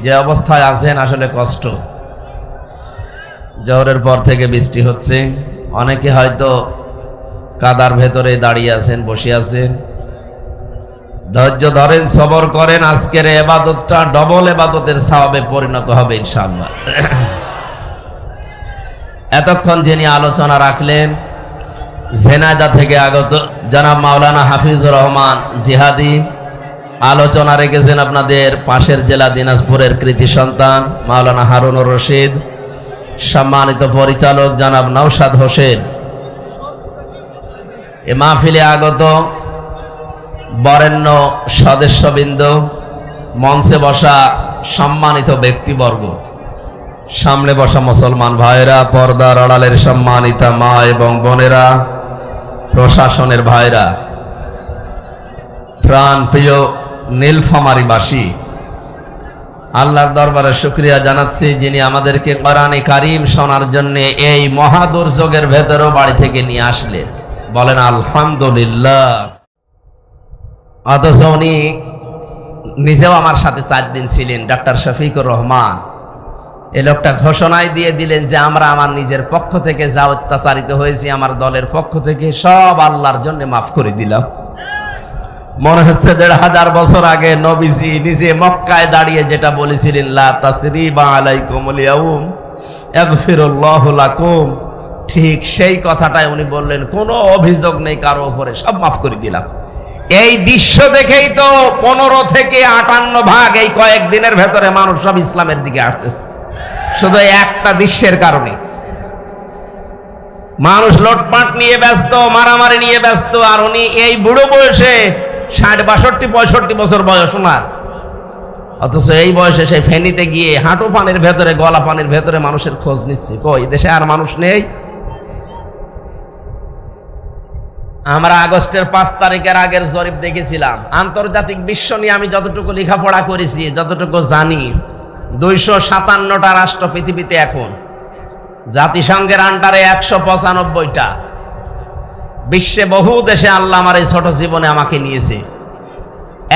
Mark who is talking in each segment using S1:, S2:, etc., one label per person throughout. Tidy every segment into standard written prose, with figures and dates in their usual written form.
S1: যে অবস্থায় আছেন আসলে কষ্ট। জোহরের পর থেকে বৃষ্টি হচ্ছে, অনেকে হয়তো কাদার ভেতরে দাঁড়িয়ে আছেন, বসে আছেন। ধৈর্য ধরেন, সবর করেন, আজকের ইবাদতটা ডবল ইবাদতের সওয়াবে পরিণত হবে ইনশাআল্লাহ। এতক্ষণ যিনি আলোচনা রাখলেন ঝিনাইদহ থেকে আগত জনাব মাওলানা হাফিজুর রহমান জিহাদি, আলোচনা রেখেছেন আপনাদের পাশের জেলা দিনাজপুরের কৃতি সন্তান মাওলানা হারুনুর রশিদ, সম্মানিত পরিচালক জনাব নওশাদ হোসেন। এ মাহফিলে আগত বরেণ্য সদস্যবৃন্দ, মঞ্চে বসা সম্মানিত ব্যক্তিবর্গ, সামনে বসা মুসলমান ভাইরা, পর্দার আড়ালের সম্মানিতা মা এবং বোনেরা, প্রশাসনের ভাইরা, প্রাণ প্রিয় নীলফামারীবাসী, আল্লাহর দরবারে শুকরিয়া জানাচ্ছি যিনি আমাদেরকে কোরআনে কারীম শোনার জন্য এই মহা দুর্যোগের ভেতরেও বাড়ি থেকে নিয়ে আসলেন। বলেন আলহামদুলিল্লাহ। অথচ উনি নিজেও আমার সাথে 4 দিন ছিলেন, ডাক্তার শফিকুর রহমান। এই লোকটা ঘোষণায় দিয়ে দিলেন যে আমরা আমার নিজের পক্ষ থেকে যা অত্যাচারিত হয়েছি, আমার দলের পক্ষ থেকে সব আল্লাহর জন্য মাফ করে দিলাম। মনে হচ্ছে 1500 বছর আগে নবীজি নিজে মক্কায় দাঁড়িয়ে যেটা বলেছিলেন, লা তাসরিবা আলাইকুমুল ইয়াউম ইয়াগফিরুল্লাহু লাকুম, ঠিক সেই কথাটাই উনি বললেন, কোনো অভিযোগ নেই কারো উপরে, সব মাফ করে দিলাম। এই দৃশ্য দেখেই তো 15 থেকে 58 ভাগ এই কয়েকদিনের ভেতরে মানুষ সব ইসলামের দিকে আসতেছে, শুধু একটা দৃশ্যের কারণে। মানুষ লুটপাট নিয়ে ব্যস্ত, মারামারি নিয়ে ব্যস্ত, আর উনি এই বুড়ো বয়সে 60, 62, 65 বছর বয়স ওনার, অথচ এই বয়সে সেই ফেনীতে গিয়ে হাঁটু পানির ভেতরে, গলা পানির ভেতরে মানুষের খোঁজ নিচ্ছে। কই দেশে আর মানুষ নেই? আমরা আগস্টের 5 তারিখের আগের জরিপ দেখেছিলাম। আন্তর্জাতিক বিশ্ব নিয়ে আমি যতটুকু লেখাপড়া করেছি, যতটুকু জানি, 257টা রাষ্ট্র পৃথিবীতে এখন, জাতিসংঘের আন্ডারে 195টা। বিশ্বে বহু দেশে আল্লাহ আমার এই ছোট জীবনে আমাকে নিয়েছে।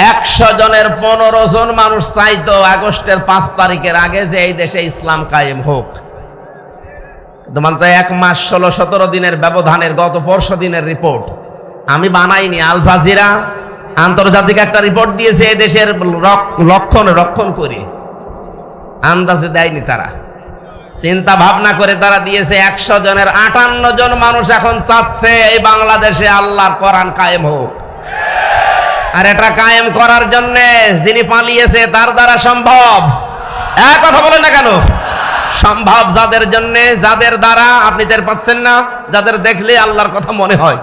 S1: 100 জনের 15 জন মানুষ চাইতো আগস্টের 5 তারিখের আগে যে এই দেশে ইসলাম কায়েম হোক। তোমার তো 1 মাস 16-17 দিনের ব্যবধানের গত পরশু দিনের রিপোর্ট আমি বানাইনি, আল জাজিরা আন্তর্জাতিক একটা রিপোর্ট দিয়েছে এই দেশের রক্ষণ করে, আন্দাজে দেয়নি তারা, চিন্তা ভাবনা করে তারা দিয়েছে। 100 জনের 58 জন মানুষ এখন চাচ্ছে এই বাংলাদেশে আল্লাহর কোরআন কায়েম হোক। আর এটা কায়েম করার জন্য যিনি পালিয়েছে তার দ্বারা সম্ভব। এক কথা বলেন না কেন? সম্ভব যাদের জন্য, যাদের দ্বারা আপনি টের পাচ্ছেন না, যাদের দেখলে আল্লাহর কথা মনে হয়।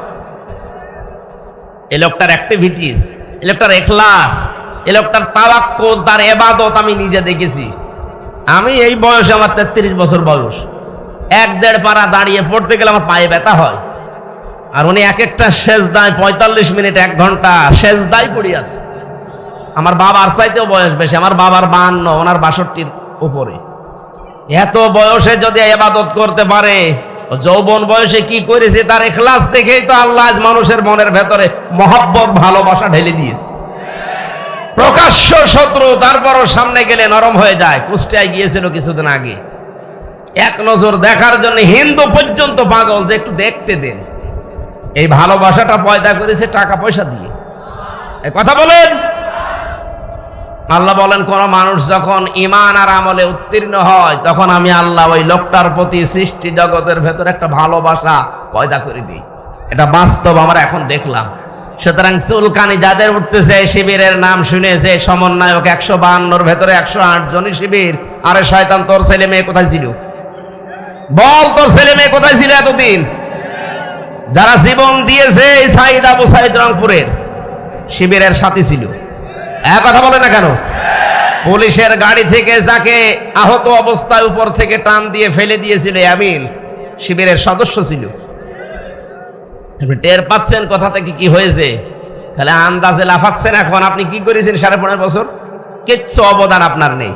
S1: এই লোকটার অ্যাক্টিভিটিস, এই লোকটার ইখলাস, এই লোকটার তাওয়াক্কুল, তার ইবাদত আমি নিজে দেখেছি। আমি এই বয়সে, আমার 33 বছর বয়স, 1-1.5 পারা দাঁড়িয়ে পড়তে গেলে আমার পায়ে ব্যথা হয়। আর উনি এক একটা সেজদায় 45 মিনিট, 1 ঘন্টা সেজদায় পড়ে আছে। আমার বাবার চাইতেও বয়স বেশি, আমার বাবার 52, ওনার 62-র উপরে। এত বয়সে যদি ইবাদত করতে পারে, যৌবন বয়সে কি করেছে তার ইখলাস দেখেই তো আল্লাহ আজ মানুষের মনের ভেতরে মহব্বত, ভালোবাসা ঢেলে দিয়েছে। প্রকাশ্য শত্রু, তারপরও সামনে গেলে নরম হয়ে যায়। কুষ্টিয়ায় গিয়েছিল কিছুদিন আগে, এক নজর দেখার জন্য হিন্দু পর্যন্ত পাগল যে একটু দেখতে দেন। এই ভালোবাসাটা পয়দা করেছে টাকা পয়সা দিয়ে। এই কথা বলেন। আল্লাহ বলেন, কোন মানুষ যখন ঈমান আর আমলে উত্তীর্ণ হয়, তখন আমি আল্লাহ ওই লোকটার প্রতি সৃষ্টি জগতের ভেতর একটা ভালোবাসা পয়দা করে দিই। এটা বাস্তব, আমরা এখন দেখলাম। সুতরাং চুলকানি যাদের উঠতেছে, শিবিরের নাম শুনেছে, সমন্বয়ক 152-র ভেতরে 108 জনই শিবির। আরে শয়তান, তোর ছেলে মেয়ে কোথায় ছিল? বল, তোর ছেলে মেয়ে কোথায় ছিল এতদিন? যারা জীবন দিয়েছে এই সাইদ আবু সাইদ রংপুরের শিবিরের সাথী ছিল। এক কথা বলে না কেন? পুলিশের গাড়ি থেকে যাকে আহত অবস্থায় উপর থেকে টান দিয়ে ফেলে দিয়েছিল, আমিন শিবিরের সদস্য ছিল। টের পাচ্ছেন কথা থেকে কি হয়েছে? তাহলে আন্দাজে লাফাচ্ছেন। এখন আপনি কি করেছেন 15.5 বছর? কিচ্ছু অবদান আপনার নেই।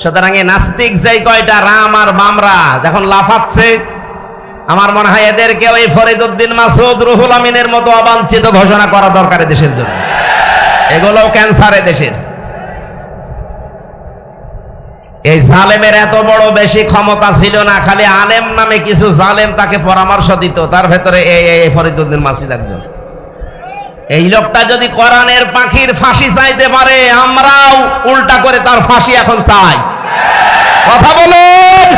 S1: সুতরাং এই নাস্তিক যেই কয়টা রাম আর বামরা যখন লাফাচ্ছে, আমার মনে হয় এদেরকে ওই ফরিদউদ্দিন মাসুদ, রুহুল আমিনের মতো অবাঞ্ছিত ঘোষণা করা দরকার দেশের জন্য। এগুলো ক্যান্সার দেশের। এই জালেমের এত বড় বেশি ক্ষমতা ছিল না, খালি আলেম নামে কিছু জালেম তাকে পরামর্শ দিত, তার ভেতরে এই ফরিদউদ্দিন মাসিদ একজন। এই লোকটা যদি কোরআনের পাখির ফাঁসি চাইতে পারে, আমরাও উল্টা করে তার ফাঁসি এখন চাই। কথা বলুন,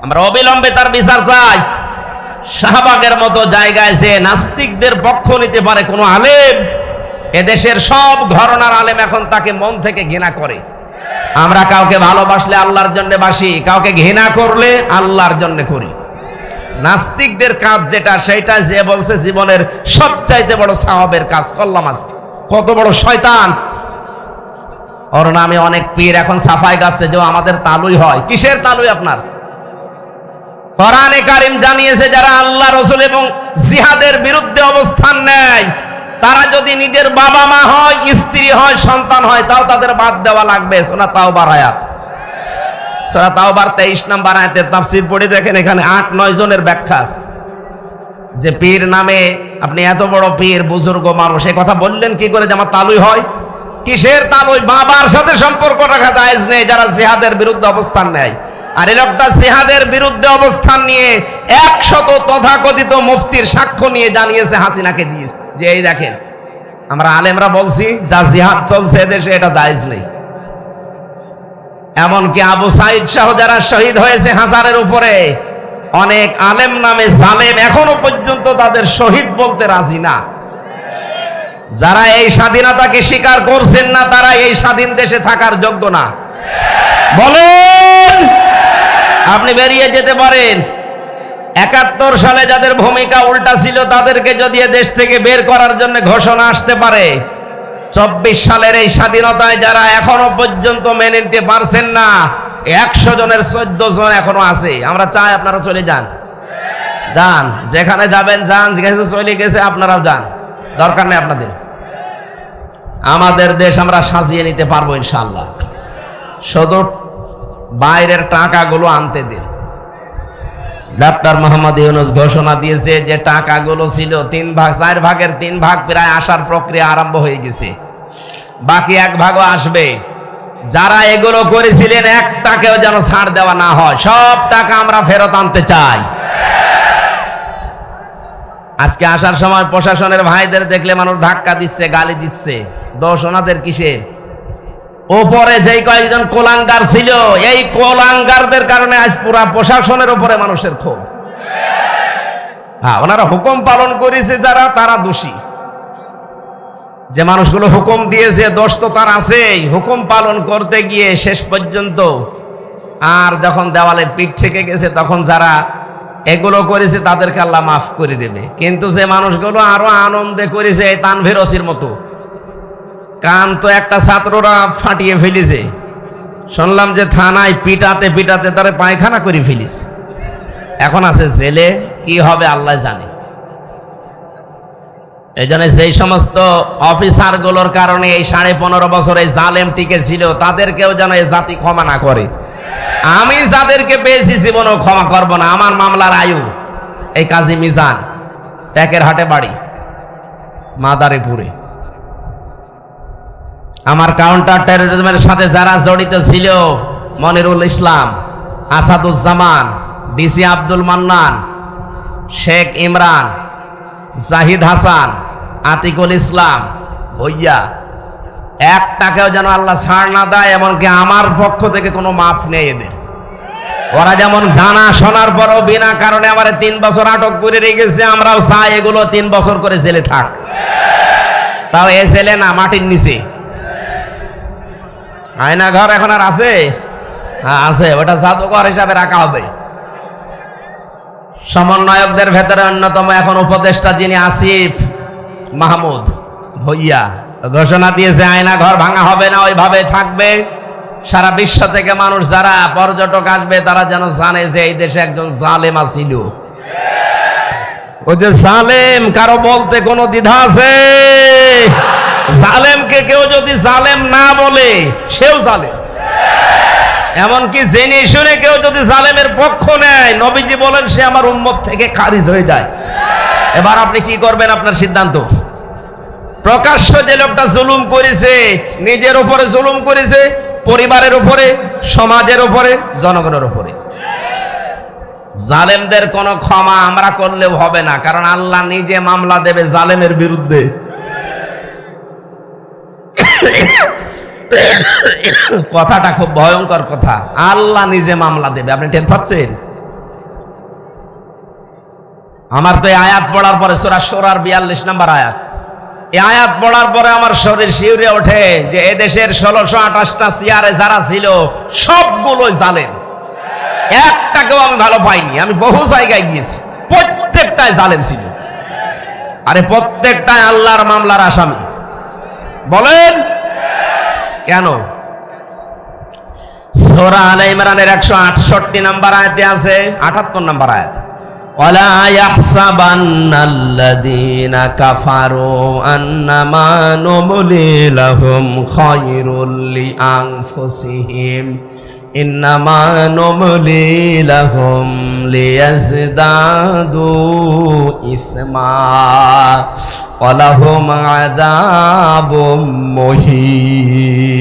S1: আমরা অবিলম্বে তার বিচার চাই। শাহবাগের মতো জায়গায় যে নাস্তিকদের পক্ষ নিতে পারে কোন আলেম, এদেশের সব ঘরানার আলেম এখন তাকে মন থেকে ঘৃণা করে। আমরা কাউকে ভালোবাসলে আল্লাহর জন্য বাসি, কাউকে ঘৃণা করলে আল্লাহর জন্য করি। নাস্তিকদের কাজ যেটা, সেটা যে বলছে জীবনের সবচাইতে বড় সওয়াবের কাজ করলাম আজকে। কত বড় শয়তান! ওর নামে অনেক পীর এখন সাফাই গাছে যে আমাদের তালুই হয়। কিসের তালুই আপনার? কোরআনে কারীম জানিয়েছে যারা আল্লাহ রাসূল এবং জিহাদের বিরুদ্ধে অবস্থান নেয়, তারা যদি নিজের বাবা মা হয়, স্ত্রী হয়, সন্তান হয়, তাও তাদের বাদ দেওয়া লাগবে। সূরা তাওবার আয়াত, সূরা তাওবার 23 নম্বর আয়াতের তাফসীর পড়ে দেখেন, এখানে 8-9 জনের ব্যাখ্যা আছে। যে পীর নামে আপনি এত বড় পীর, বুজুর্গ মানুষ, এই কথা বললেন কি করে যে আমার তালুই হয়? কিসের তালুই? বাবার সাথে সম্পর্ক রাখা জায়েজ নেই যারা জিহাদের বিরুদ্ধে অবস্থান নেয়। আর এই লোকটা জিহাদের বিরুদ্ধে অবস্থান নিয়ে 100 তথাকথিত মুফতির সাক্ষ্য নিয়ে জানিয়েছে হাসিনাকে দিয়েছে যে এই দেখেন আমরা আলেমরা বলছি যা জিহাদ চলছে দেশে এটা জায়েজ নেই। এমনকি আবু সাইদ সহ যারা শহীদ হয়েছে হাজারের উপরে, অনেক আলেম নামে জালেম এখনো পর্যন্ত তাদের শহীদ বলতে রাজি না। যারা এই স্বাধীনতাকে স্বীকার করছেন না, তারা এই স্বাধীন দেশে থাকার যোগ্য না। বলেন, আপনি বেরিয়ে যেতে পারেন। 71 সালে যাদের ভূমিকা উল্টা ছিল, তাদেরকে যদি দেশ থেকে বের করার জন্য ঘোষণা আসতে পারে, 24 সালের এই স্বাধীনতায় যারা এখনো পর্যন্ত মেনে নিতে পারছেন না, 100 জনের 14 জন এখনো আছে। আমরা চাই আপনারা চলে যান, যান, যেখানে যাবেন যান, যেখানে চলে গেছে আপনারাও যান, দরকার নেই আপনাদের। আমাদের দেশ আমরা সাজিয়ে নিতে পারবো ইনশাআল্লাহ। শুধু বাইরের টাকাগুলো আনতে দিন। ডক্টর মোহাম্মদ ইউনূস ঘোষণা দিয়েছে যে টাকাগুলো ছিল 4 ভাগের 3 ভাগ প্রায় আসার প্রক্রিয়া আরম্ভ হয়ে গেছে, বাকি 1 ভাগও আসবে। যারা এগুলো করেছিলেন, 1 টাকাও যেন ছাড় দেওয়া না হয়, সব টাকা আমরা ফেরত আনতে চাই। আজকে আসার সময় প্রশাসনের ভাইদের দেখলে মানুষ ধাক্কা দিচ্ছে, গালি দিচ্ছে। দোষ ওনাদের কিসের? ওপরে যেই কয়েকজন কোলাঙ্গার ছিল, এই কোলাঙ্গারদের কারণে আজ পুরা প্রশাসনের উপরে মানুষের ক্ষোভ। হ্যাঁ, ওনারা হুকুম পালন করেছে যারা, তারা দোষী। যে মানুষগুলো হুকুম দিয়েছে, দোষ তো তার আছেই। হুকুম পালন করতে গিয়ে শেষ পর্যন্ত আর যখন দেওয়ালে পিঠ থেকে গেছে, তখন যারা এগুলো করেছে তাদেরকে আল্লাহ মাফ করে দেবে। কিন্তু যে মানুষগুলো আরো আনন্দে করেছে, এই তানভীর ওসির মতো, কান তো একটা ছাত্ররা ফাটিয়ে ফেলেছে, শুনলাম যে থানায় পিটাতে পিটাতে তারা পায়খানা করে ফেলেছে, এখন আছে জেলে। কি হবে আল্লাহ জানে। এই জন্য যেই সমস্ত অফিসারগুলোর কারণে এই 15.5 বছর এই জালেম টিকে ছিল, তাদেরকেও যেন এই জাতি ক্ষমা না করে। আমি যাদেরকে পেয়েছি জীবনেও ক্ষমা করব না। আমার মামলার আয়ু এই কাজী মিজান, ট্যাকের হাটে বাড়ি, মাদারীপুরে। আমার কাউন্টার টেরোরিজমের সাথে যারা জড়িত ছিল, মনিরুল ইসলাম, আসাদুজ্জামান, ডিসি আব্দুল মান্নান, শেখ ইমরান, জাহিদ হাসান, আতিকুল ইসলাম, ভইয়া, 1 টাকাও যেন আল্লাহ ছাড় না দেয়। এমনকি আমার পক্ষ থেকে কোনো মাফ নেই এদের। ওরা যেমন জানা শোনার পরও বিনা কারণে আমার 3 বছর আটক করে রেখেছে, আমরাও চাই এগুলো 3 বছর করে জেলে থাক। তাও এ জেলে না, মাটির নিচে। আয়না ঘর এখন আর আছে? হ্যাঁ আছে, ওটা জাদুঘর হিসাবে রাখা হবে। সমন্বয়কদের ভেতরে অন্যতম এখন উপদেষ্টা যিনি আসিফ মাহমুদ ভইয়া, ঘোষণা দিয়েছে আয়না ঘর ভাঙা হবে না, ওইভাবে থাকবে। সারা বিশ্ব থেকে মানুষ যারা পর্যটক আসবে, তারা যেন জানে যে এই দেশে একজন জালেম ছিল। ও যে জালেম, কারো বলতে কোনো দ্বিধা আছে? জালেমকে কেউ যদি জালেম না বলে, সেও জালেম। এমনকি জেনে শুনে কেউ যদি জালেমের পক্ষ নেয়, নবীজি বলেন সে আমার উম্মত থেকে খারিজ হয়ে যায়। এবার আপনি কি করবেন? আপনার সিদ্ধান্ত। প্রকাশ্য যে লোকটা জুলুম করেছে, নিজের উপরে জুলুম করেছে, পরিবারের উপরে, সমাজের উপরে, জনগণের উপরে। জালেমদের কোনো ক্ষমা আমরা করলেও হবে না, কারণ আল্লাহ নিজে মামলা দেবে জালেমের বিরুদ্ধে। কথাটা খুব ভয়ঙ্কর কথা, আল্লাহ নিজে মামলা দেবে। আপনি টের পাচ্ছেন? আমার তো এই আয়াত পড়ার পরে সূরা শূরার 42 নম্বর আয়াত, এই আয়াত পড়ার পরে আমার শরীর শিউরে ওঠে যে এদেশের 1628টা চেয়ারে যারা ছিল সবগুলোই জালেম, একটাকেও আমি ভালো পাইনি। আমি বহু জায়গায় গিয়েছি, প্রত্যেকটাই জালেম ছিল। আরে প্রত্যেকটাই আল্লাহর মামলার আসামি। বলেন কেন? সূরা আলে ইমরানের 168 নম্বর আয়াতে আছে, 78 নম্বর আয়াত, ওয়ালা ইয়াহসাবান্নাল্লাযীনা কাফারু আন্নামা নুমলি লাহুম খায়রুল লিআনফুসিহিম ইন্নামা নুমলি লাহুম লিয়াজদাদু ইসমা ওয়ালাহুম আযাবুম মুহিন।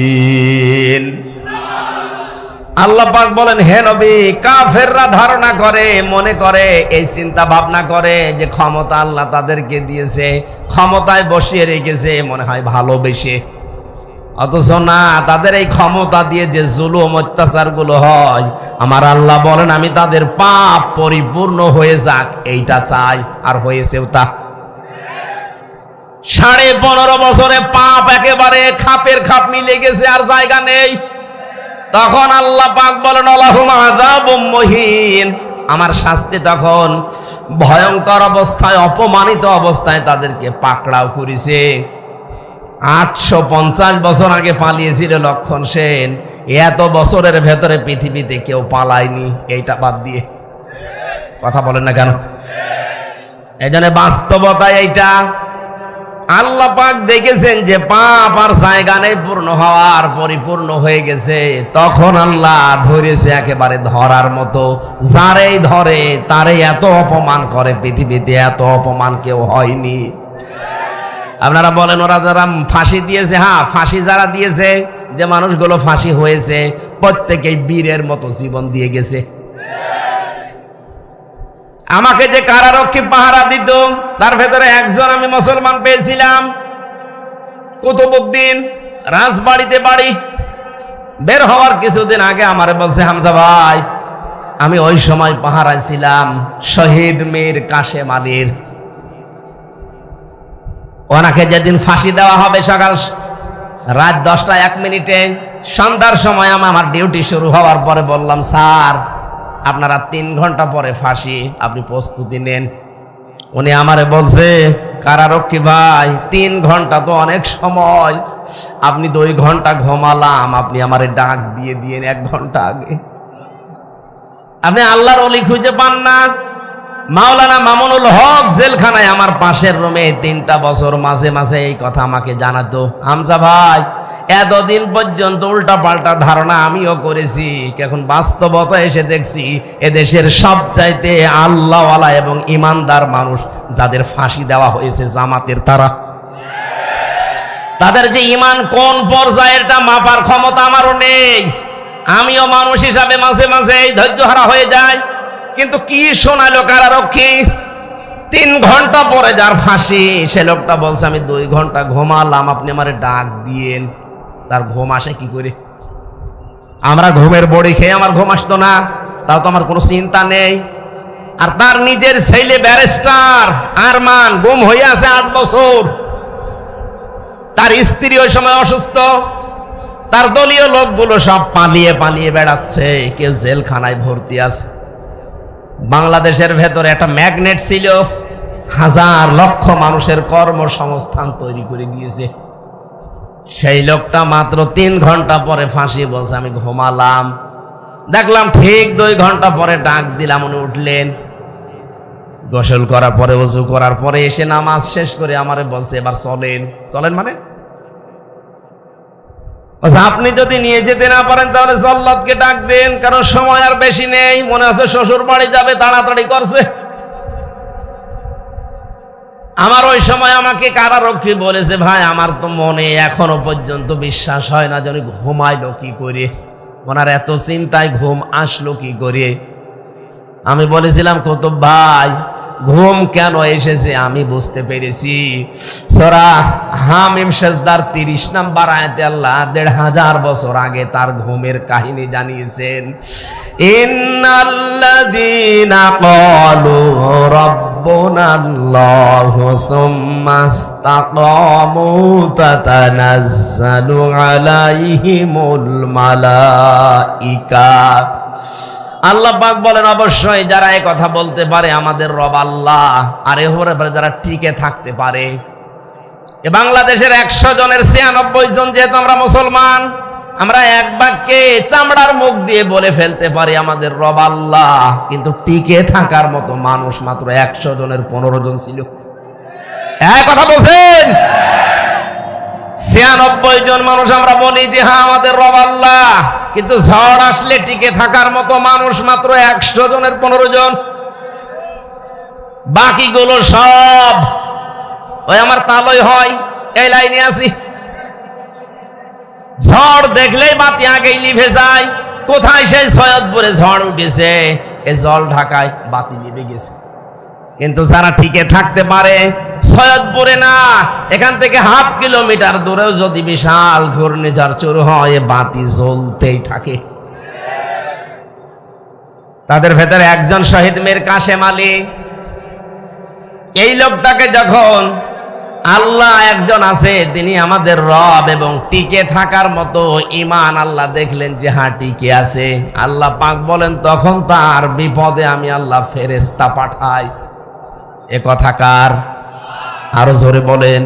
S1: আল্লাহ পাক বলেন, হে নবী, কাফেররা ধারণা করে, মনে করে, এই চিন্তা ভাবনা করে যে ক্ষমতা আল্লাহ তাদেরকে দিয়েছে, ক্ষমতায় বসিয়ে রেখেছে মনে হয় ভালোবেসে। অথচ না, তাদের এই ক্ষমতা দিয়ে যে জুলুম অত্যাচার গুলো হয়, আমার আল্লাহ বলেন আমি তাদের পাপ পরিপূর্ণ হয়ে যাক এইটা চাই, আর হয়েছেও তা। 15.5 বছরে পাপ একেবারে খাপের খাপ মিলে গেছে, আর জায়গা নেই। তখন আল্লাহ পাক বলেন লাহুম আযাবুম মুহিন, আমার শাস্তি তখন ভয়ঙ্কর অবস্থায়, অপমানিত অবস্থায় তাদেরকে পাকড়াও করেছে। 850 বছর আগে পালিয়েছিল লক্ষণ সেন, এত বছরের ভেতরে পৃথিবীতে কেউ পালায়নি, এইটা বাদ দিয়ে। কথা বলেন না কেন? এই জন্য বাস্তবতা এইটা। আল্লাহ পাক দেখেছেন যে পাপ আর জায়গা নেই পূর্ণ হওয়ার, পরিপূর্ণ হয়ে গেছে, তখন আল্লাহ ধরেছে একেবারে ধরার মতো। যারেই ধরে তারে এত অপমান করে, পৃথিবীতে এত অপমান কেউ হয়নি। আপনারা বলেন ওরা যারা ফাঁসি দিয়েছে, হ্যাঁ ফাঁসি যারা দিয়েছে, যে মানুষগুলো ফাঁসি হয়েছে প্রত্যেকেই বীরের মতো জীবন দিয়ে গেছে। আমাকে যে কারারক্ষী পাহারা দিত তার ভেতরে একজন আমি মুসলমান পেয়েছিলাম, কুতুবউদ্দিন, রাজবাড়িতে বাড়ি। বের হওয়ার কিছুদিন আগে আমারে বলছে, হামজা ভাই, আমি ওই সময় পাহারায় ছিলাম শহীদ মীর কাশেম আলীর, ওনাকে যেদিন ফাঁসি দেওয়া হবে সকাল রাত 10:01 সন্ধ্যার সময় আমার ডিউটি শুরু হওয়ার পরে বললাম, স্যার আপনারা 3 ঘন্টা পরে ফাঁসি, আপনি প্রস্তুতি নেন। উনি আমারে বলছে, কারারক্ষী ভাই 3 ঘন্টা তো অনেক সময়, আপনি 2 ঘন্টা ঘুমালাম, আপনি আমারে ডাক দিয়ে দিয়েন 1 ঘন্টা আগে। আপনি আল্লাহর ওলি খুঁজে পান না? মাওলানা মামুনুল হক জেলখানায় আমার পাশের রুমে 3টা বছর মাঝে মাঝে এই কথা আমাকে জানাতো, হামজা ভাই এতদিন পর্যন্ত উল্টা পাল্টা ধারণা আমিও করেছি, এখন বাস্তবতা এসে দেখছি এদেশের সবচাইতে আল্লাহওয়ালা এবং ইমানদার মানুষ যাদের ফাঁসি দেওয়া হয়েছে জামাতের, তাদের যে ইমান কোন পর্যায়েরটা মাপার ক্ষমতা আমারও নেই। আমিও মানুষ হিসাবে মাঝে মাঝে ধৈর্যহারা হয়ে যায়। কিন্তু কি শোনালো কারারক্ষী, 3 ঘন্টা পরে যার ফাঁসি সে লোকটা বলছে আমি 2 ঘন্টা ঘুমালাম, আপনি আমারে ডাক দিয়েন। তার ঘুম আসে কি করে? আমরা ঘুমের বড়ি খেয়ে আমার ঘুম আসতো না, তাও তো আমার কোনো চিন্তা নেই। আর তার নিজের ছেলে ব্যারিস্টার আরমান গুম হয়ে আছে 8 বছর, তার স্ত্রী ওই সময় অসুস্থ, তার দলীয় লোকগুলো সব পালিয়ে পালিয়ে বেড়াচ্ছে, কেউ জেলখানায় ভর্তি আছে। বাংলাদেশের ভেতরে একটা ম্যাগনেট ছিল, হাজার লক্ষ মানুষের কর্মসংস্থান তৈরি করে দিয়েছে। সেই লোকটা মাত্র 3 ঘন্টা পরে ফাঁসি বলছে আমি ঘুমালাম। দেখলাম ঠিক 2 ঘন্টা পরে ডাক দিলাম, উনি উঠলেন, গোসল করার পরে ওযু করার পরে এসে নামাজ শেষ করে আমারে বলছে এবার চলেন। চলেন মানে আপনি যদি নিয়ে যেতে না পারেন তাহলে জল্লাদকে ডাক দেন, কারণ সময় আর বেশি নেই, মনে আছে শ্বশুর বাড়ি যাবে, তাড়াতাড়ি করছে। আমার ওই সময় আমাকে কারারক্ষী বলেছে, ভাই আমার তো মনে এখনো পর্যন্ত বিশ্বাস হয় না যে ঘুমাইলো কি করে, ওনার এত চিন্তায় ঘুম আসলো কি করে। আমি বলেছিলাম, কুতুব ভাই ঘুম কেন এসেছে আমি বুঝতে পেরেছি। সূরা হামিম সিজদার 30 নম্বর আয়াতে আল্লাহ 1500 বছর আগে তার ঘুমের কাহিনী জানিয়েছেন। ইন্নাল্লাযীনা ক্বালু রাব্বুনাল্লাহু সুম্মা ইসতাকামু তাতানাজ্জালু আলাইহিমুল মালাইকা। আল্লাহ পাক বলেন, অবশ্যই যারা এই কথা বলতে পারে আমাদের রব আল্লাহ, আর এর উপরে যারা টিকে থাকতে পারে। এ বাংলাদেশের 100 জনের 96 জন যেহেতু আমরা মুসলমান, আমরা এক বাক্যে চামড়ার মুখ দিয়ে বলে ফেলতে পারি আমাদের রব আল্লাহ, কিন্তু টিকে থাকার মতো মানুষ মাত্র 100 জনের 15 জন ছিল। এক কথা বলছেন, 96 জন মানুষ আমরা বলি যে হ্যাঁ আমাদের রব আল্লাহ, কিন্তু ঝড় আসলে টিকে থাকার মতো মানুষ মাত্র 100 জনের 15 জন। বাকিগুলো সব ওই আমার তালই হয় এই লাইনে আছি। ঝড় দেখলেই বাতি আগেই নিভে যায়। কোথায় সেই সৈয়দপুরে ঝড় উঠেছে, এই জল ঢাকায় বাতি নিভে গেছে। কিন্তু যারা টিকে থাকতে পারে, সৈয়দপুরে না, এখান থেকে 1/2 কিলোমিটার দূরেও যদি বিশাল ঘূর্ণিঝড় শুরু হয় বাতি জ্বলতেই থাকে। তাদের ভেতরে একজন শহীদ মীর কাশেম আলী। এই লোকটাকে যখন আল্লাহ একজন আছে তিনি আমাদের রব এবং টিকে থাকার মতো ঈমান আল্লাহ দেখলেন যে হ্যাঁ টিকে আছে, আল্লাহ পাক বলেন তখন তার বিপদে আমি আল্লাহ ফেরেশতা পাঠাই। এ কথা কার? আরো জোরে বলেন।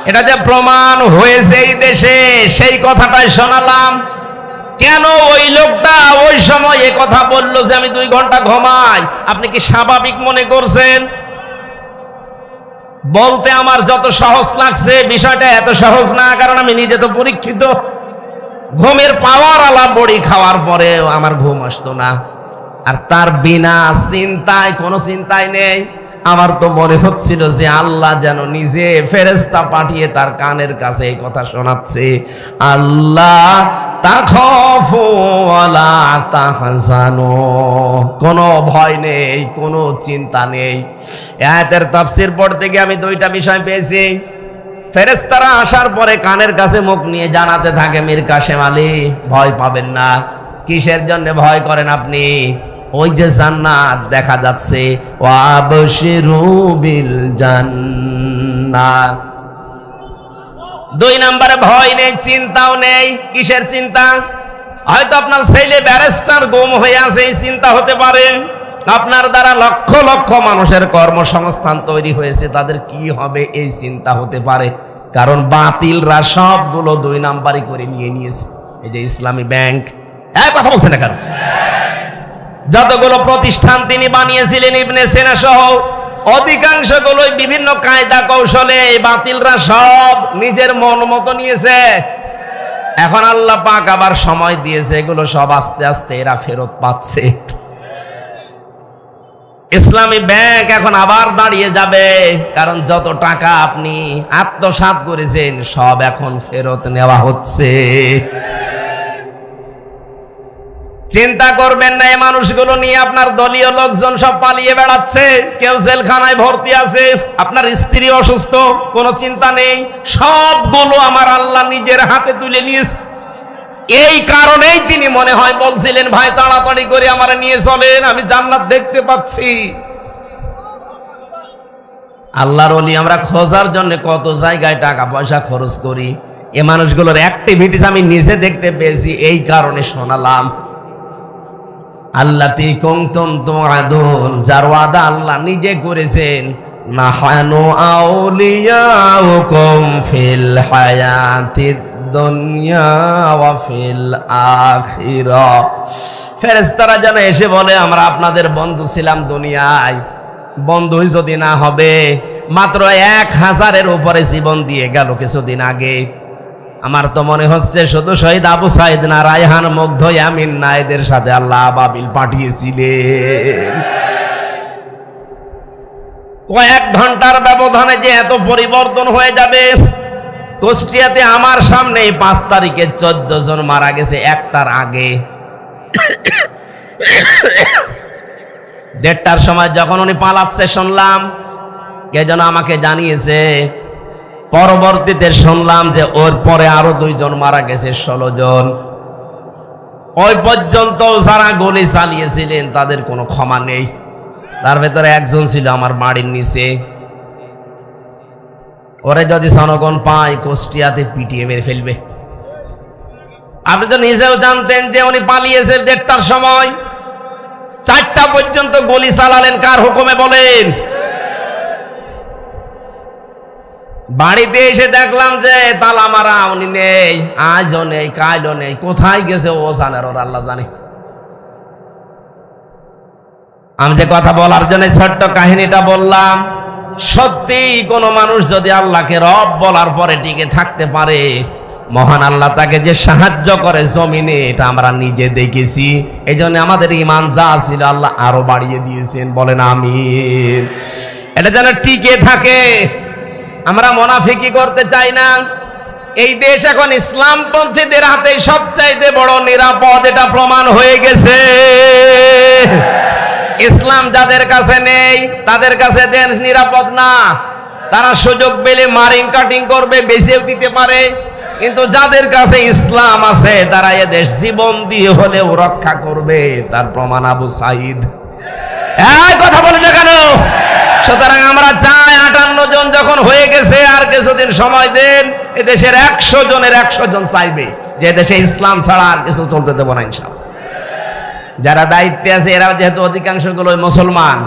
S1: এটা যে প্রমাণ হয়েছে এই দেশে সেই কথাটাই শোনালাম। কেন ওই লোকটা ওই সময় এ কথা বললো যে আমি 2 ঘন্টা ঘুমাই, আপনি কি স্বাভাবিক মনে করছেন? বলতে আমার যত সহজ লাগছে, বিষয়টা এত সহজ না, কারণ আমি নিজে তো পরীক্ষিত। ঘুমের পাওয়ার আলা বড়ি খাওয়ার পরেও আমার ঘুম আসতো না, আর তার বিনা চিন্তায়, কোনো চিন্তাই নেই। আমার তো মনে হচ্ছিল যে আল্লাহ যেন নিজে ফেরেশতা পাঠিয়ে তার কানের কাছে এই কথা শোনাচ্ছে, আল্লাহ তাখাফু ওয়ালা তাহজানু, কোনো ভয় নেই, কোনো চিন্তা নেই। আয়াতের তাফসীর পড়তে গিয়ে আমি 2টা বিষয় পেয়েছি। ফেরেশতারা আসার পরে কানের কাছে মুখ নিয়ে জানাতে থাকে, মীর কাশেম আলী ভয় পাবেন না। কিসের জন্য ভয় করেন আপনি? ওই যে জান্নাত দেখা যাচ্ছে, ওয়াবশিরু বিল জান্নাত। 2 নম্বরে ভয় নেই, চিন্তাও নেই। কিসের চিন্তা? হয়তো আপনার ছেলে ব্যারিস্টার গুম হয়ে আছে, এই চিন্তা হতে পারে। আপনার দ্বারা লক্ষ লক্ষ মানুষের কর্মসংস্থান তৈরি হয়েছে, তাদের কি হবে এই চিন্তা হতে পারে। কারণ বাতিলরা সবগুলো 2 নাম্বারই করে নিয়েছে। এই যে ইসলামী ব্যাংক, এক কথা বলছে না কেন? যতগুলো প্রতিষ্ঠান তিনি বানিয়েছিলেন ইবনে সিনা সহ, অধিকাংশগুলোই বিভিন্ন কায়দা কৌশলে বাতিলরা সব নিজের মন মতো নিয়েছে। এখন আল্লাহ পাক আবার সময় দিয়েছে, এগুলো সব আস্তে আস্তে এরা ফেরত পাচ্ছে। ইসলামী ব্যাংক এখন আবার দাঁড়িয়ে যাবে, কারণ যত টাকা আপনি আত্মসাৎ করেছেন সব এখন ফেরত নেওয়া হচ্ছে। চিন্তা করবেন না, এই মানুষগুলো নিয়ে আপনার দলীয় লোকজন সব পালিয়ে বেড়াচ্ছে, কেউ জেলখানায় ভর্তি আছে, আপনার স্ত্রী অসুস্থ, কোনো চিন্তা নেই, সবগুলো আমার আল্লাহ নিজের হাতে তুলে নিয়েছে। এই কারণেই তিনি মনে হয় বলছিলেন, ভাই তাড়াতাড়ি করে আমার নিয়ে চলেন, আমি জান্নাত দেখতে পাচ্ছি। আল্লাহর ওলি আমরা খোঁজার জন্য কত জায়গায় টাকা পয়সা খরচ করি, এই মানুষগুলোর অ্যাক্টিভিটিস আমি নিজে দেখতে পেয়েছি, এই কারণে শোনালাম। আল্লাতি কুনতুম তুআদুন, যার ওয়াদা আল্লাহ নিজে করেছেন, নাহানু আউলিয়াউকুম ফিল হায়াতিদ দুনিয়া ওয়া ফিল আখিরাহ। ফেরেশতারা যেন এসে বলে, আমরা আপনাদের বন্ধু ছিলাম দুনিয়ায়, বন্ধুই যদি না হবে, মাত্র 1000-এর উপরে জীবন দিয়ে গেল কিছুদিন আগে। আমার তো মনে হচ্ছে শুধু শহীদ আবু সাইদ না, রায়হান, মুগ্ধ, ইয়ামিন না, এদের সাথে আল্লাহ আবাবিল পাঠিয়েছিলেন। কয়েক ঘন্টার ব্যবধানে যে এত পরিবর্তন হয়ে যাবে। কুষ্টিয়াতে আমার সামনে 5 তারিখে 14 জন মারা গেছে একটার আগে। 1:30টার সময় যখন উনি পালাচ্ছে শুনলাম, কে যেন আমাকে জানিয়েছে। পরবর্তীতে শুনলাম যে ওর পরে আরো 2 জন মারা গেছে, 16 জন। ওই পর্যন্ত যারা গুলি চালিয়েছিলেন তাদের কোনো ক্ষমা নেই। তার ভেতরে একজন ছিল আমার বাড়ির নিচে। ওরে যদি জনগণ পায় কুষ্টিয়াতে পিটিয়ে মেরে ফেলবে। আপনি তো নিজেও জানতেন যে উনি পালিয়েছে 1:30টার সময়। 4টা পর্যন্ত গুলি চালালেন কার হুকুমে বলেন? বাড়িতে এসে দেখলাম যে তালা মারা, উনি নেই, আজও নেই, কালও নেই। কোথায় গেছে ও জানে, ওর আল্লাহ জানে। আমি যে কথা বলার জন্য ছোট্ট কাহিনীটা বললাম, সত্যি কোন মানুষ যদি আল্লাহকে রব বলার পরে টিকে থাকতে পারে, মহান আল্লাহ তাকে যে সাহায্য করে জমিনে, এটা আমরা নিজে দেখেছি। এই জন্য আমাদের ঈমান যা ছিল আল্লাহ আরো বাড়িয়ে দিয়েছেন, বলেন আমিন। এটা যেন টিকে থাকে। আমরা মুনাফিকি করতে চাই না। এই দেশ এখন ইসলামপন্থীদের হাতে সবচাইতে বড় নিরাপদ, এটা প্রমাণ হয়ে গেছে। ইসলাম যাদের কাছে নেই তাদের কাছে দেশ নিরাপদ না। তারা সুযোগ পেলে মারিং কাটিং করবে, বেঁচেও দিতে পারে। কিন্তু যাদের কাছে ইসলাম আছে তারা এ দেশ জীবন দিয়ে হলেও রক্ষা করবে। তার প্রমাণ আবু সাইদ। এই কথা বলে না কেন? সুতরাং আমরা চাই 58 জন যখন হয়ে গেছে, আর কিছুদিন সময় দেন। এ দেশের 100 জনের 100 জন চাইবে যে দেশে ইসলাম ছাড়া আর কিছু চলতে দেব না ইনশাআল্লাহ। যারা দায়িত্বে আছে এরা যেহেতু অধিকাংশ গুলো মুসলমান,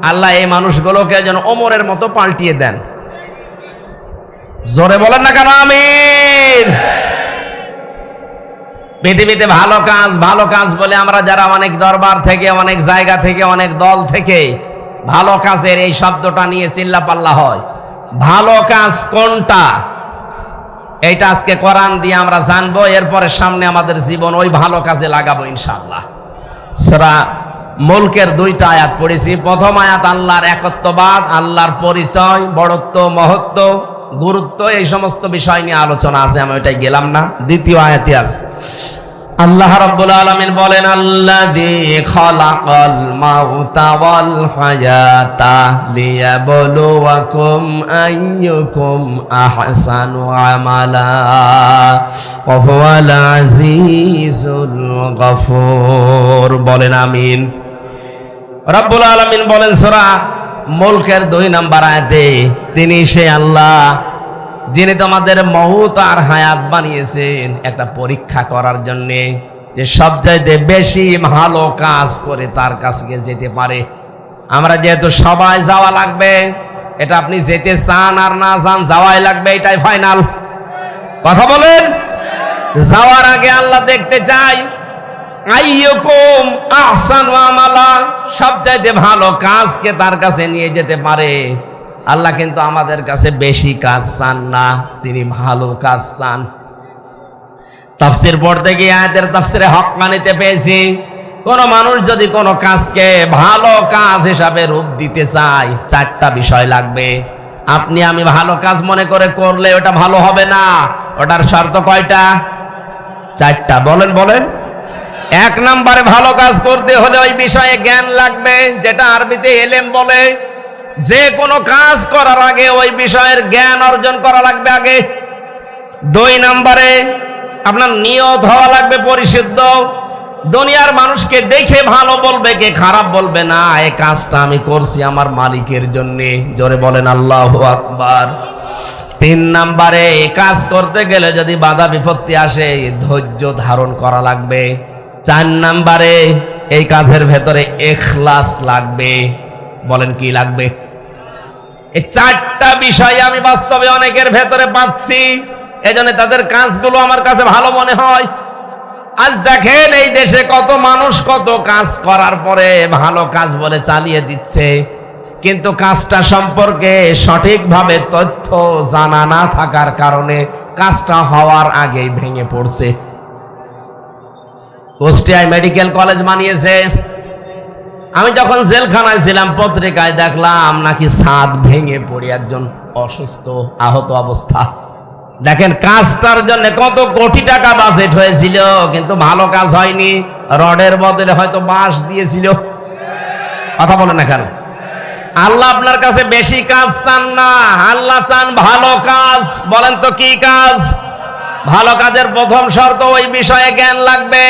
S1: আল্লাহ এই মানুষগুলোকে যেন ওমরের মতো পাল্টিয়ে দেন। জোরে বলেন না কেন আমিন। পৃথিবীতে ভালো কাজ বলে আমরা যারা অনেক দরবার থেকে, অনেক জায়গা থেকে, অনেক দল থেকে ভালো কাজের এই শব্দটা নিয়ে চিল্লাপাল্লা হয়। ভালো কাজ কোনটা, এইটা আজকে কোরআন দিয়ে আমরা জানবো। এরপরে সামনে আমাদের জীবন ওই ভালো কাজে লাগাবো ইনশাআল্লাহ। সূরা মুলকের 2টা আয়াত পড়েছি। প্রথম আয়াত আল্লাহর একত্ববাদ, আল্লাহর পরিচয়, বড়ত্ব, মহত্ব, গুরুত্ব, এই সমস্ত বিষয় নিয়ে আলোচনা আছে, আমি ওইটাই গেলাম না। দ্বিতীয় আয়াতে আছে আল্লাহ রাব্বুল আলামিন বলেন, আল্লাযী খালাকাল মাউতা ওয়াল হায়াতা লিয়াবলুয়াকুম আইয়ুকুম আহসানু আমালা ওয়া হুয়াল আজিজুল গফুর। বলেন আমিন। রাব্বুল আলামিন বলেন সূরা মুলকের 2 নম্বর আয়াতে, তিনি সে আল্লাহ যিনি তোমাদের মউত আর হায়াত বানিয়েছেন একটা পরীক্ষা করার জন্য, যে সবচাইতে বেশি ভালো কাজ করে তার কাছে যেতে পারে। আমরা যেহেতু সবাই যাওয়া লাগবে, এটা আপনি যেতে চান আর না চান যাওয়াই লাগবে, এটাই ফাইনাল। কথা বলেন। যাওয়ার আগে আল্লাহ দেখতে চাই আইয়ুকুম আহসানু আমালা, সবচাইতে ভালো কাজকে তার কাছে নিয়ে যেতে পারে। আল্লাহ কিন্তু আমাদের কাছে বেশি কাজ চান না, তিনি ভালো কাজ চান। তাফসীর পড়তে গিয়ে আয়াতের তাফসীরে হক্কানিতে পেয়েছি, কোন মানুষ যদি কোন কাজকে ভালো কাজ হিসাবে রূপ দিতে চায়, 4টা বিষয় লাগবে। আপনি আমি ভালো কাজ মনে করে করলে ওটা ভালো হবে না। ওটার শর্ত কয়টা? 4টা। বলেন বলেন। 1 নম্বরে ভালো কাজ করতে হলে ওই বিষয়ে জ্ঞান লাগবে, যেটা আরবিতে এলেম বলে। যে কোনো কাজ করার আগে ওই বিষয়ের জ্ঞান অর্জন করা লাগবে আগে। 2 নম্বরে আপনার নিয়ত হওয়া লাগবে পরিশুদ্ধ। দুনিয়ার মানুষকে দেখে ভালো বলবে, কে খারাপ বলবে না। এই কাজটা আমি করছি আমার মালিকের জন্য। জোরে বলেন আল্লাহু আকবার। 3 নম্বরে এই কাজ করতে গেলে যদি বাধা বিপত্তি আসে, ধৈর্য ধারণ করা লাগবে। 4 নম্বরে এই কাজের ভেতরে ইখলাস লাগবে। বলেন কি লাগবে? এই 4টা বিষয় আমি বাস্তবে অনেকের ভেতরে পাচ্ছি, এজন্য তাদের কাজগুলো আমার কাছে ভালো মনে হয়। আজ দেখেন এই দেশে কত মানুষ কত কাজ করার পরে ভালো কাজ বলে চালিয়ে দিচ্ছে, কিন্তু কাজটা সম্পর্কে সঠিকভাবে তথ্য জানা না থাকার কারণে কাজটা হওয়ার আগেই ভেঙে পড়ছে। কুষ্টিয়ায় মেডিকেল কলেজ বানিয়েছে, আমি যখন জেলখানায় ছিলাম পত্রিকায় দেখলাম নাকি ছাদ ভেঙে পড়ে একজন অসুস্থ আহত অবস্থা। দেখেন কাজটার জন্য কত কোটি টাকা বাজেট হয়েছিল, কিন্তু ভালো কাজ হয়নি। রডের বদলে হয়তো বাঁশ দিয়েছিল। কথা বলে না কেন? আল্লাহ আপনার কাছে বেশি কাজ চান না, আল্লাহ চান ভালো কাজ। বলেন তো কি কাজ? ভালো কাজের প্রথম শর্ত ওই বিষয়ে জ্ঞান লাগবে।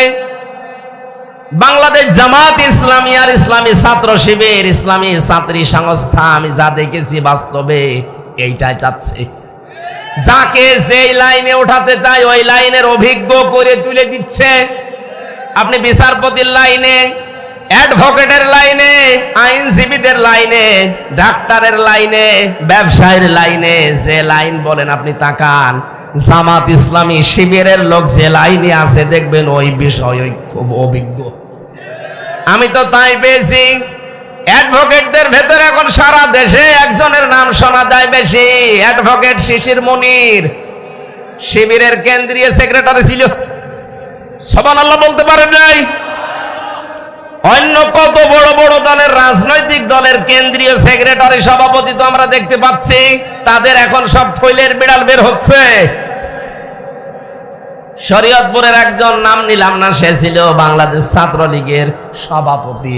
S1: বাংলাদেশ জামাত ইসলামী আর ইসলামী ছাত্র শিবির, ইসলামী ছাত্রী সংস্থা, আমি যা দেখেছি বাস্তবে এইটাই চাচ্ছে। যাকে যেই লাইনে উঠাতে চায় ওই লাইনের অভিজ্ঞ করে তুলে দিচ্ছে। আপনি বিচারপতির লাইনে, অ্যাডভোকেটের লাইনে, আইনজীবীদের লাইনে, ডাক্তারের লাইনে, ব্যবসায়ীর লাইনে, যে লাইন বলেন আপনি তাকান। জামাত ইসলামী শিবিরের লোক যে লাইনে আছে দেখবেন ওই বিষয় খুব অভিজ্ঞ। আমি তো তাই পেয়েছি। অ্যাডভোকেটদের ভেতরে এখন সারা দেশে একজনের নাম শোনা যায় বেশি, অ্যাডভোকেট শিশির মনির। শিবিরের কেন্দ্রীয় সেক্রেটারি ছিল। সুবহানাল্লাহ বলতে পারেন নাই? অন্য কত বড় বড় দলের, রাজনৈতিক দলের কেন্দ্রীয় সেক্রেটারি, সভাপতি তো আমরা দেখতে পাচ্ছি। তাদের এখন সব থৈলের বিড়াল বের হচ্ছে। শরীয়তপুরের একজন, নাম নিলাম না, সে ছিল বাংলাদেশ ছাত্রলীগের সভাপতি।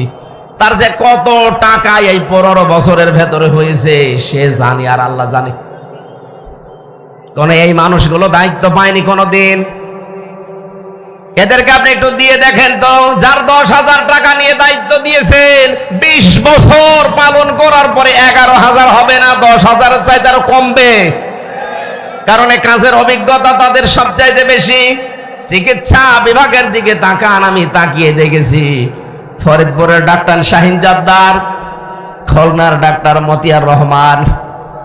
S1: তার যে কত টাকা এই 15 বছরের ভেতরে হয়েছে সে জানি আর আল্লাহ জানে। কোন এই মানুষগুলো দায়িত্ব পায়নি কোনোদিন। এদেরকে আপনি একটু দিয়ে দেখেন তো, যার 10,000 টাকা নিয়ে দায়িত্ব দিয়েছেন, 20 বছর পালন করার পরে 11,000 হবে না, 10,000-এর চাইতে আরো কমবে। কারণ এই কাজের অভিজ্ঞতা তাদের সবচাইতে বেশি। চিকিৎসা বিভাগের দিকে তাকান, আমি তাকিয়ে দেখেছি ফরিদপুরের ডাক্তার শাহিন জাদ্দার, খুলনার ডাক্তার মতিয়ার রহমান,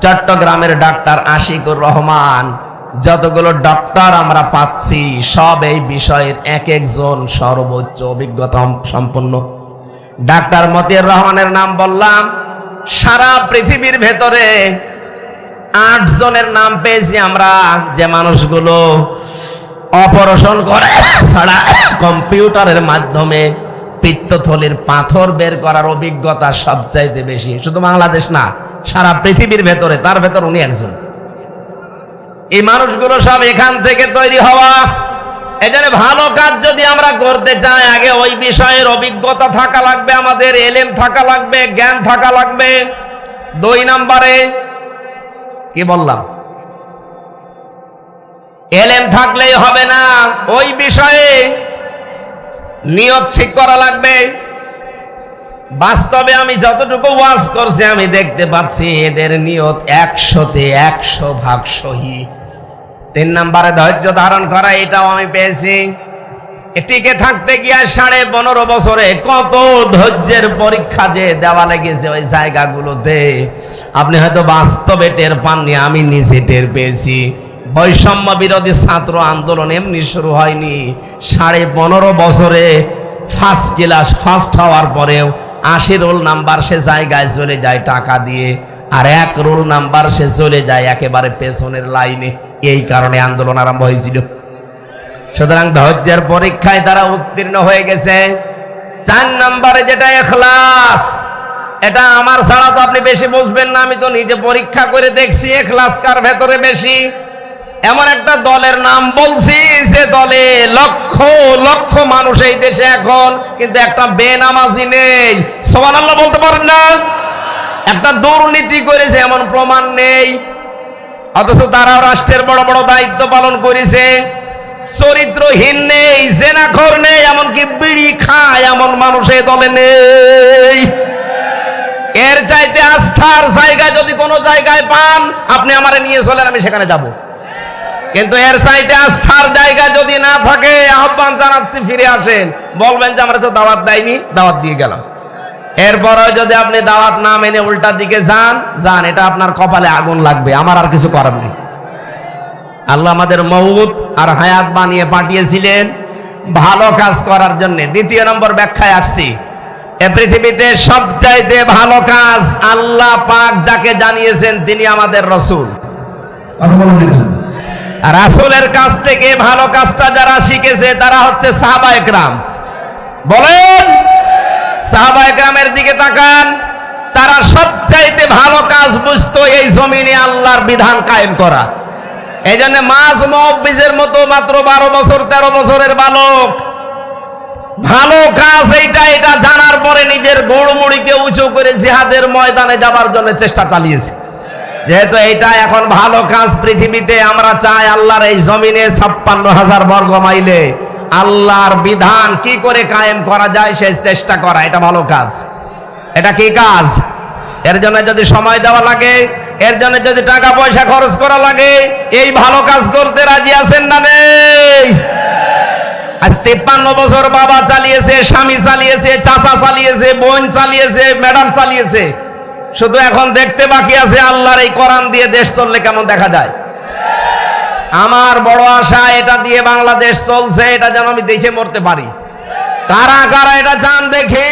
S1: চট্টগ্রামের ডাক্তার আশিকুর রহমান, যতগুলো ডক্টর আমরা পাচ্ছি সব এই বিষয়ের এক একজন সর্বোচ্চ অভিজ্ঞতা সম্পন্ন। ডাক্তার মতিয়ার রহমানের নাম বললাম, সারা পৃথিবীর ভেতরে 8 জনের নাম পেয়েছি আমরা, যে মানুষগুলো অপারেশন করে ছাড়া কম্পিউটারের মাধ্যমে পিত্তথলির পাথর বের করার অভিজ্ঞতা সবচাইতে বেশি। শুধু বাংলাদেশ না, সারা পৃথিবীর ভেতরে, তার ভেতর উনি একজন। এই মানুষগুলো সব এখান থেকে তৈরি হওয়া। এখানে ভালো কাজ যদি আমরা করতে চাই, আগে ওই বিষয়ের অভিজ্ঞতা থাকা লাগবে, আমাদের এলেম থাকা লাগবে, জ্ঞান থাকা লাগবে। 2 নম্বরে কি বললাম? এলেম থাকলেই হবে না, ওই বিষয়ে নিয়ত ঠিক করা লাগবে। বাস্তবে আমি যতটুকু ওয়াজ করছি আমি দেখতে পাচ্ছি এদের নিয়ত 100-তে 100% সহি। 3 নম্বরে ধৈর্য ধারণ করা, এটাও আমি পেয়েছি। টিকে থাকতে গিয়ে 15.5 বছরে কত ধৈর্যের পরীক্ষা যে দেওয়া লেগেছে ওই জায়গাগুলোতে, আপনি হয়তো বাস্তবে টের পাননি, আমি নিজে টের পেয়েছি। বৈষম্য বিরোধী ছাত্র আন্দোলন এমনি শুরু হয়নি। 15.5 বছরে ফার্স্ট ক্লাস ফার্স্ট হওয়ার পরেও 80 রোল নাম্বার সে জায়গায় চলে যায় টাকা দিয়ে, আর 1 রোল নাম্বার সে চলে যায় একেবারে পেছনের লাইনে। এই কারণে আন্দোলন আরম্ভ হয়েছিল। সুতরাং ধৈর্যের পরীক্ষায় তারা উত্তীর্ণ হয়ে গেছে। 4 নম্বরে যেটা ইখলাস, এটা আমার ছাড়া তো আপনি বেশি বুঝবেন না, আমি তো নিজে পরীক্ষা করে দেখছি ইখলাস কার ভেতরে বেশি। এমন একটা দলের নাম বলছি যে দলে লক্ষ লক্ষ মানুষ এই দেশে এখন, কিন্তু একটা বেনামাজি নেই। সুবহানাল্লাহ বলতে পারেন না? একটা দুর্নীতি করেছে এমন প্রমাণ নেই, অথচ তারা রাষ্ট্রের বড় বড় দায়িত্ব পালন করেছে। চরিত্রহীন নেই, জেনাখোর নেই, এমনকি বিড়ি খায় এমন মানুষ এই দলে নেই। এর চাইতে আস্থার জায়গা যদি কোনো জায়গায় পান, আপনি আমারে নিয়ে চলেন, আমি সেখানে যাব। কিন্তু এর চাইতে আস্থার জায়গা যদি না থাকে, আহ্বান জানাচ্ছি ফিরে আসেন। বলবেন যে আমরা তো দাওয়াত দেয়নি, দাওয়াত দিয়ে গেলাম। এরপরে যদি আপনি দাওয়াত না মেনে উল্টা দিকে যান, এটা আপনার কপালে আগুন লাগবে, আমার আর কিছু করার নেই। আল্লাহ আমাদের মওত আর হায়াত বানিয়ে পাঠিয়েছিলেন ভালো কাজ করার জন্য। 2 নম্বর ব্যাখ্যায় আসছি, এ পৃথিবীতে সবচাইতে ভালো কাজ আল্লাহ পাক যাকে জানিয়েছেন তিনি আমাদের রাসূল। রাসূলের কাছ থেকে ভালো কাজটা যারা শিখেছে তারা হচ্ছে সাহাবায়ে কেরাম। বলেন, সাহাবায়ে কেরামের দিকে তাকান, তারা সবচাইতে ভালো কাজ বুঝতো এই জমিনে আল্লাহর বিধান কায়েম করা। এই জন্য মাঝ মুআব্বিজের মতো মাত্র 12 বছর 13 বছরের বালক ভালো কাজ এটা জানার পরে নিজের গোড়মুড়িকে উঁচু করে জিহাদের ময়দানে যাবার জন্য চেষ্টা চালিয়েছে। যেহেতু এটা এখন ভালো কাজ পৃথিবীতে, আমরা চাই আল্লাহর এই জমিনে 56,000 বর্গ মাইলে আল্লাহর বিধান কি করে কায়েম করা যায় সেই চেষ্টা করা, এটা ভালো কাজ। এটা কি কাজ? এর জন্য যদি সময় দেওয়া লাগে, এর জন্য যদি টাকা পয়সা খরচ করা লাগে, এই ভালো কাজ করতে রাজি আছেন না নেই? আজ 53 বছর বাবা চালিয়েছে, স্বামী চালিয়েছে, চাচা চালিয়েছে, বোন চালিয়েছে, ম্যাডাম চালিয়েছে, শুধু এখন দেখতে বাকি আছে আল্লাহর এই কোরআন দিয়ে দেশ চললে কেমন দেখা যায়। আমার বড় আশা এটা দিয়ে বাংলাদেশ চলছে, এটা যেন আমি দেখে মরতে পারি। কারা কারা এটা চান দেখি?